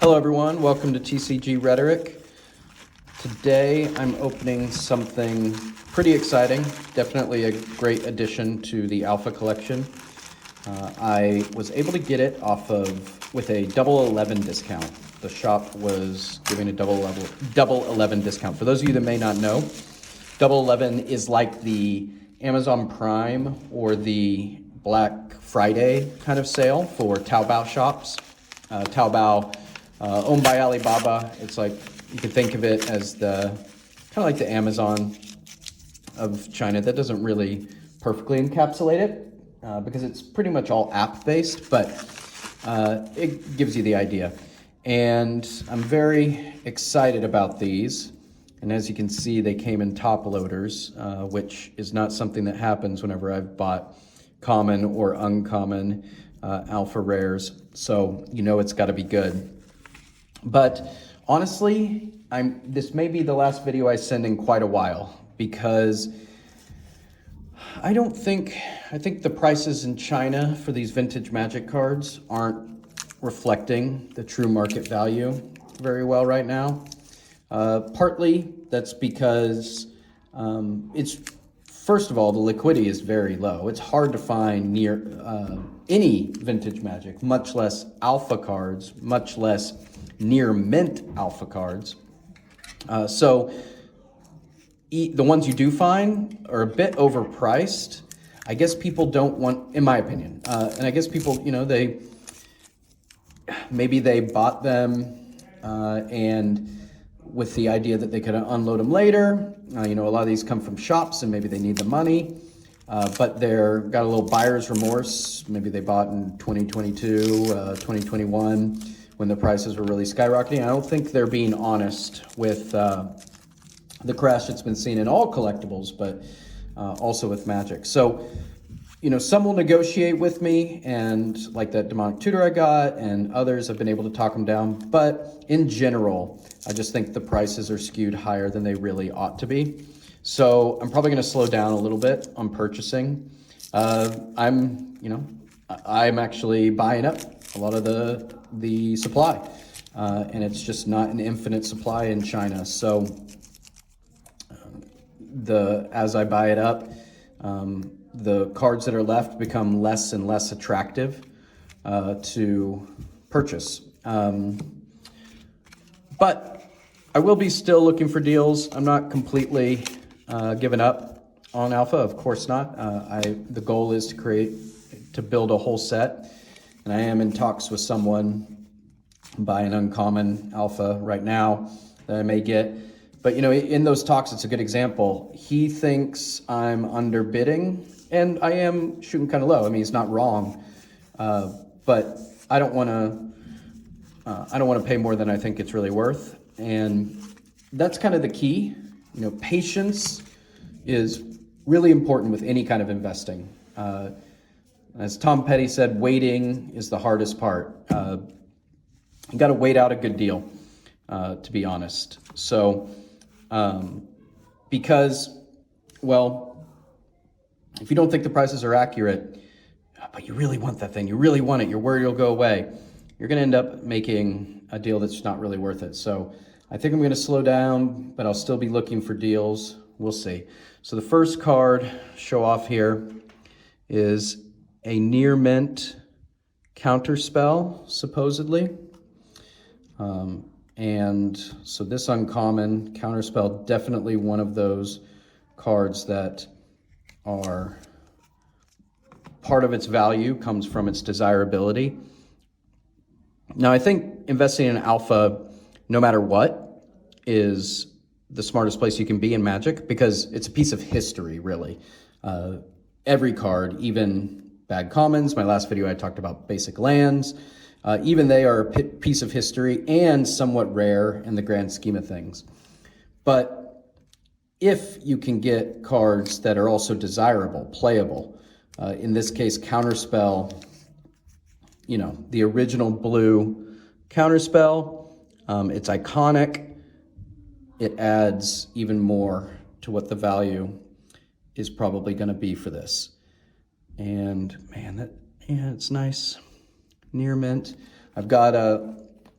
Hello everyone, welcome to TCG Rhetoric. Today I'm opening something pretty exciting, definitely a great addition to the Alpha collection. I was able to get it with a double 11 discount. The shop was giving a double 11 discount. For those of you that may not know, double 11 is like the Amazon Prime or the Black Friday kind of sale for Taobao shops. Taobao, owned by Alibaba. It's like, you can think of it as kind of like the Amazon of China. That doesn't really perfectly encapsulate it because it's pretty much all app-based, but it gives you the idea. And I'm very excited about these. And as you can see, they came in top loaders, which is not something that happens whenever I've bought common or uncommon alpha rares. So you know it's got to be good. But honestly, this may be the last video I send in quite a while because I think the prices in China for these vintage Magic cards aren't reflecting the true market value very well right now. Partly that's because first of all, the liquidity is very low. It's hard to find near any vintage Magic, much less alpha cards, much less near mint alpha cards. So the ones you do find are a bit overpriced. I guess people don't want, in my opinion, and I guess people, maybe they bought them and with the idea that they could unload them later. A lot of these come from shops and maybe they need the money, but they're got a little buyer's remorse. Maybe they bought in 2022, 2021, when the prices were really skyrocketing. I don't think they're being honest with the crash that's been seen in all collectibles, but also with Magic. So, some will negotiate with me, and like that Demonic Tutor I got, and others have been able to talk them down. But in general, I just think the prices are skewed higher than they really ought to be. So I'm probably going to slow down a little bit on purchasing. I'm actually buying up a lot of the supply, and it's just not an infinite supply in China. So as I buy it up, the cards that are left become less and less attractive to purchase. But I will be still looking for deals. I'm not completely given up on Alpha, of course not. The goal is to build a whole set, and I am in talks with someone buy an uncommon Alpha right now that I may get. But in those talks, it's a good example. He thinks I'm underbidding, and I am shooting kind of low. I mean, he's not wrong, but I don't want to pay more than I think it's really worth, and that's kind of the key. Patience is really important with any kind of investing. As Tom Petty said, waiting is the hardest part. You got to wait out a good deal, to be honest. So. Because, if you don't think the prices are accurate, but you really want that thing, you really want it, you're worried it'll go away, you're going to end up making a deal that's not really worth it. So I think I'm going to slow down, but I'll still be looking for deals. We'll see. So the first card show off here is a near mint counterspell, supposedly. And so this uncommon counterspell, definitely one of those cards that are part of its value comes from its desirability. Now, I think investing in alpha, no matter what, is the smartest place you can be in Magic because it's a piece of history, really. Every card, even bad commons, my last video I talked about basic lands, even they are a piece of history and somewhat rare in the grand scheme of things. But if you can get cards that are also desirable, playable, in this case, Counterspell, the original blue Counterspell, it's iconic. It adds even more to what the value is probably going to be for this. And man, it's nice. Near mint. I've got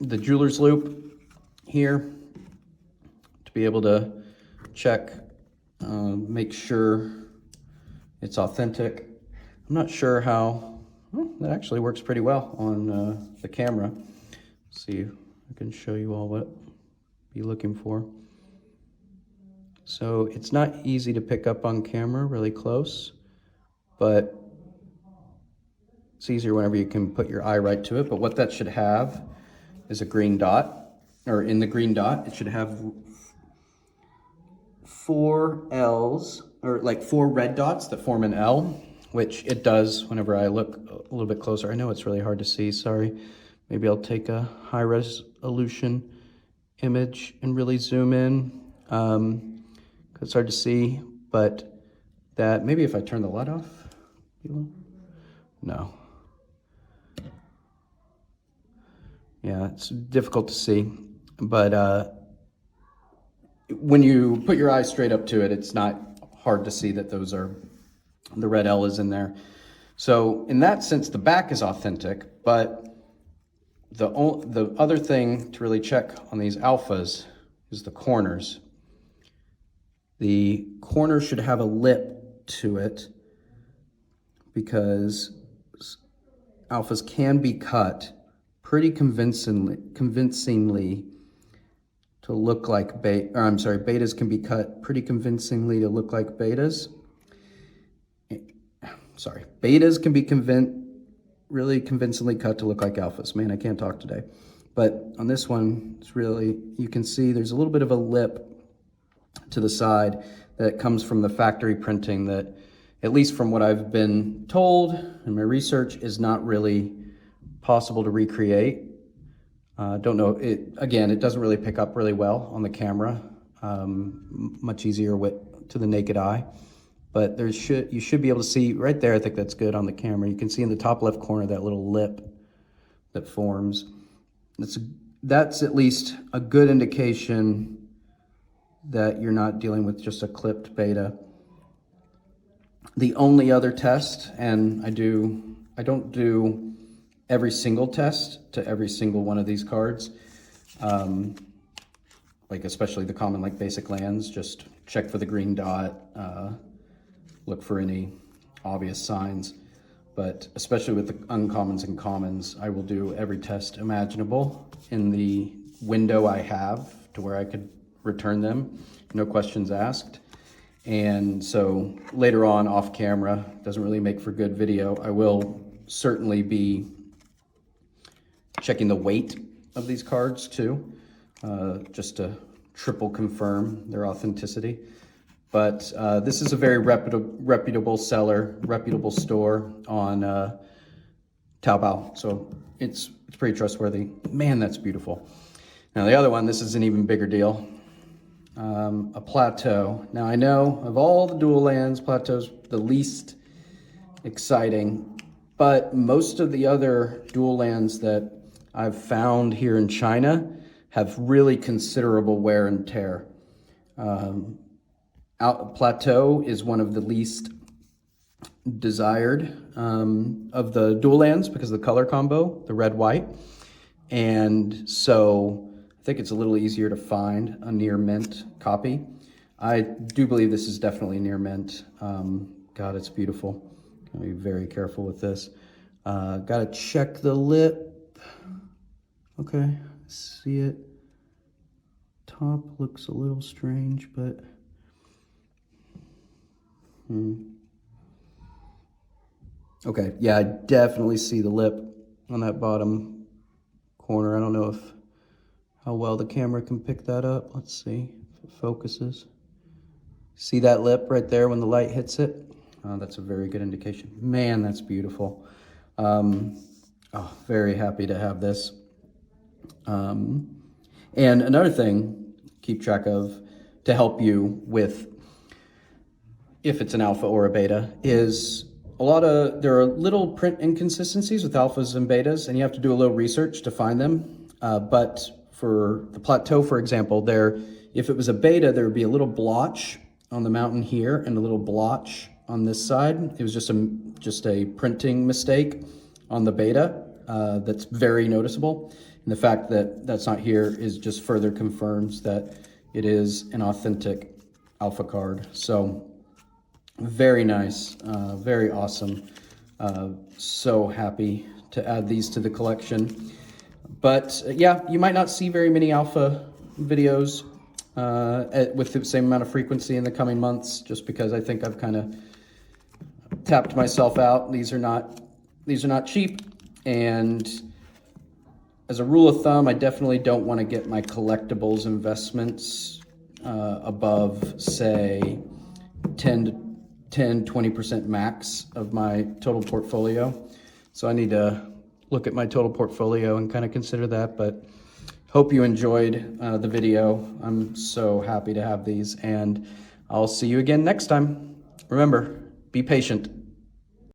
the jeweler's loop here to be able to check, make sure it's authentic. I'm not sure how, well, that actually works pretty well on the camera. Let's see, I can show you all what you're looking for. So it's not easy to pick up on camera really close, but it's easier whenever you can put your eye right to it. But what that should have is a green dot, or in the green dot, it should have 4 L's, or like 4 red dots that form an L, which it does whenever I look a little bit closer. I know it's really hard to see, sorry. Maybe I'll take a high resolution image and really zoom in. It's hard to see, but that, maybe if I turn the light off, no. Yeah, it's difficult to see, but when you put your eyes straight up to it, it's not hard to see that those are, the red L is in there. So in that sense, the back is authentic, but the other thing to really check on these alphas is the corners. The corner should have a lip to it because alphas can be cut pretty convincingly to look like betas can be cut pretty convincingly to look like betas. Betas can be really convincingly cut to look like alphas. Man, I can't talk today. But on this one, it's really, you can see there's a little bit of a lip to the side that comes from the factory printing that, at least from what I've been told in my research, is not really possible to recreate. Don't know, it doesn't really pick up really well on the camera, much easier to the naked eye. But you should be able to see right there, I think that's good on the camera. You can see in the top left corner that little lip that forms. That's at least a good indication that you're not dealing with just a clipped beta. The only other test, and I don't do every single test to every single one of these cards, like especially the common like basic lands, just check for the green dot, look for any obvious signs. But especially with the uncommons and commons, I will do every test imaginable in the window I have to where I could return them, no questions asked. And so later on off camera, doesn't really make for good video, I will certainly be checking the weight of these cards too, just to triple confirm their authenticity. But this is a very reputable seller, reputable store on Taobao, so it's pretty trustworthy. Man, that's beautiful. Now the other one, this is an even bigger deal. A Plateau. Now I know of all the dual lands, Plateau's the least exciting, but most of the other dual lands that I've found here in China have really considerable wear and tear. Plateau is one of the least desired of the dual lands because of the color combo, the red-white. And so I think it's a little easier to find a near mint copy. I do believe this is definitely near mint. God, it's beautiful. Gotta be very careful with this. Gotta check the lip. Okay, see it. Top looks a little strange, but okay, yeah, I definitely see the lip on that bottom corner. I don't know how well the camera can pick that up. Let's see if it focuses. See that lip right there when the light hits it? That's a very good indication. Man, that's beautiful. Very happy to have this. And another thing, keep track of to help you with if it's an alpha or a beta is there are little print inconsistencies with alphas and betas, and you have to do a little research to find them. But for the Plateau, for example, if it was a beta, there would be a little blotch on the mountain here and a little blotch on this side. It was just a printing mistake on the beta that's very noticeable. And the fact that that's not here is just further confirms that it is an authentic Alpha card. So very nice, very awesome. So happy to add these to the collection. But yeah, you might not see very many Alpha videos with the same amount of frequency in the coming months, just because I think I've kind of tapped myself out. These are not cheap, and as a rule of thumb, I definitely don't want to get my collectibles investments above, say, 20% max of my total portfolio. So I need to look at my total portfolio and kind of consider that, but hope you enjoyed the video. I'm so happy to have these, and I'll see you again next time. Remember, be patient.